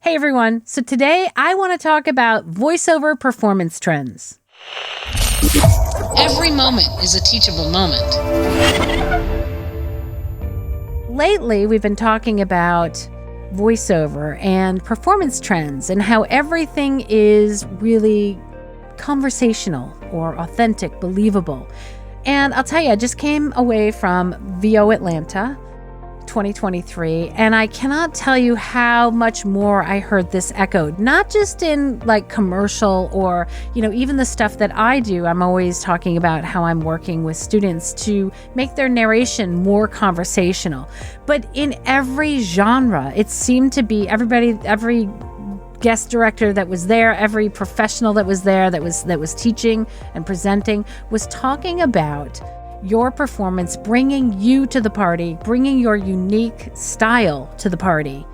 Hey everyone, so today I want to talk about voiceover performance trends. Every moment is a teachable moment. Lately, we've been talking about voiceover and performance trends and how everything is really conversational or authentic, believable. And I'll tell you, I just came away from VO Atlanta 2023, and I cannot tell you how much more I heard this echoed, not just in like commercial or, even the stuff that I do. I'm always talking about how I'm working with students to make their narration more conversational. But in every genre, it seemed to be every guest director that was there, every professional that was there, that was teaching and presenting, was talking about your performance, bringing you to the party, bringing your unique style to the party,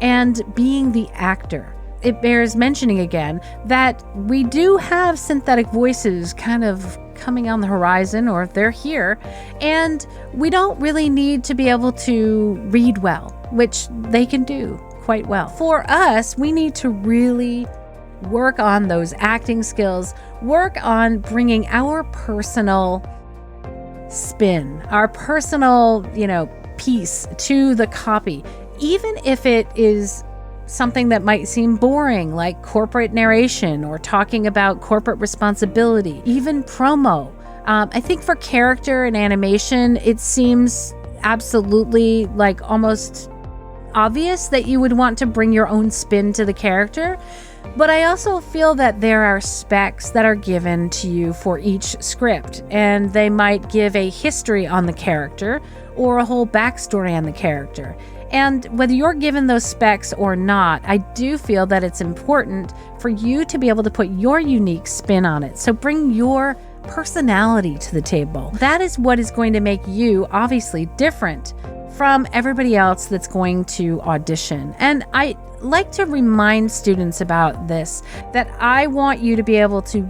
and being the actor. It bears mentioning again that we do have synthetic voices kind of coming on the horizon, or they're here, and we don't really need to be able to read well, which they can do quite well. For us, we need to really work on those acting skills, work on bringing our personal spin, our personal, piece to the copy, even if it is something that might seem boring, like corporate narration or talking about corporate responsibility, even promo. I think for character and animation, it seems absolutely like almost obvious that you would want to bring your own spin to the character. But I also feel that there are specs that are given to you for each script, and they might give a history on the character or a whole backstory on the character. And whether you're given those specs or not, I do feel that it's important for you to be able to put your unique spin on it. So bring your personality to the table. That is what is going to make you obviously different from everybody else that's going to audition. And I like to remind students about this, that I want you to be able to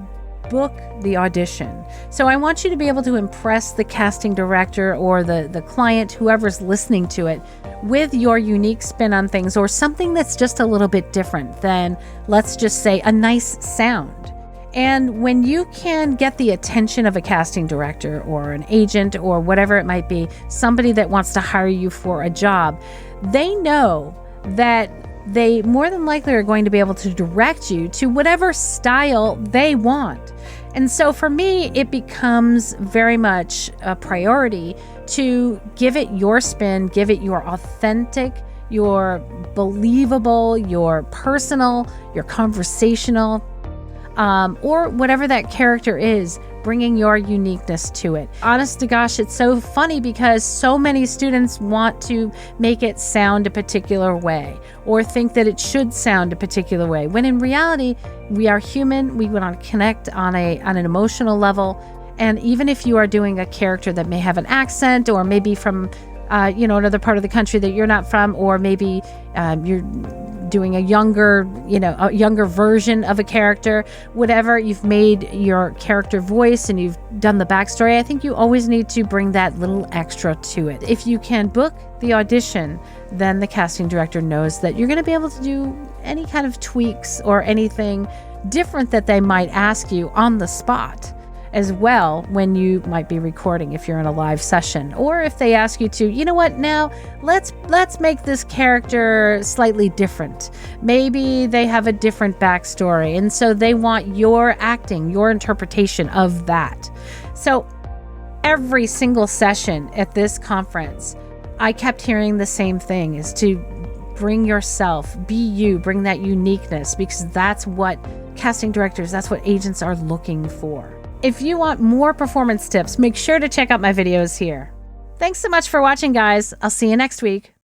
book the audition. So I want you to be able to impress the casting director or the client, whoever's listening to it, with your unique spin on things, or something that's just a little bit different than, let's just say, a nice sound. And when you can get the attention of a casting director or an agent or whatever it might be, somebody that wants to hire you for a job, they know that they more than likely are going to be able to direct you to whatever style they want. And so for me, it becomes very much a priority to give it your spin, give it your authentic, your believable, your personal, your conversational, or whatever that character is, bringing your uniqueness to it. Honest to gosh, it's so funny because so many students want to make it sound a particular way or think that it should sound a particular way, when in reality, we are human. We want to connect on an emotional level. And even if you are doing a character that may have an accent, or maybe from another part of the country that you're not from, or maybe you're doing a younger version of a character, whatever, you've made your character voice and you've done the backstory, I think you always need to bring that little extra to it. If you can book the audition, then the casting director knows that you're going to be able to do any kind of tweaks or anything different that they might ask you on the spot as well, when you might be recording, if you're in a live session, or if they ask you to, now let's make this character slightly different. Maybe they have a different backstory, and so they want your acting, your interpretation of that. So every single session at this conference, I kept hearing the same thing, is to bring yourself, be you, bring that uniqueness, because that's what casting directors, that's what agents are looking for. If you want more performance tips, make sure to check out my videos here. Thanks so much for watching, guys. I'll see you next week.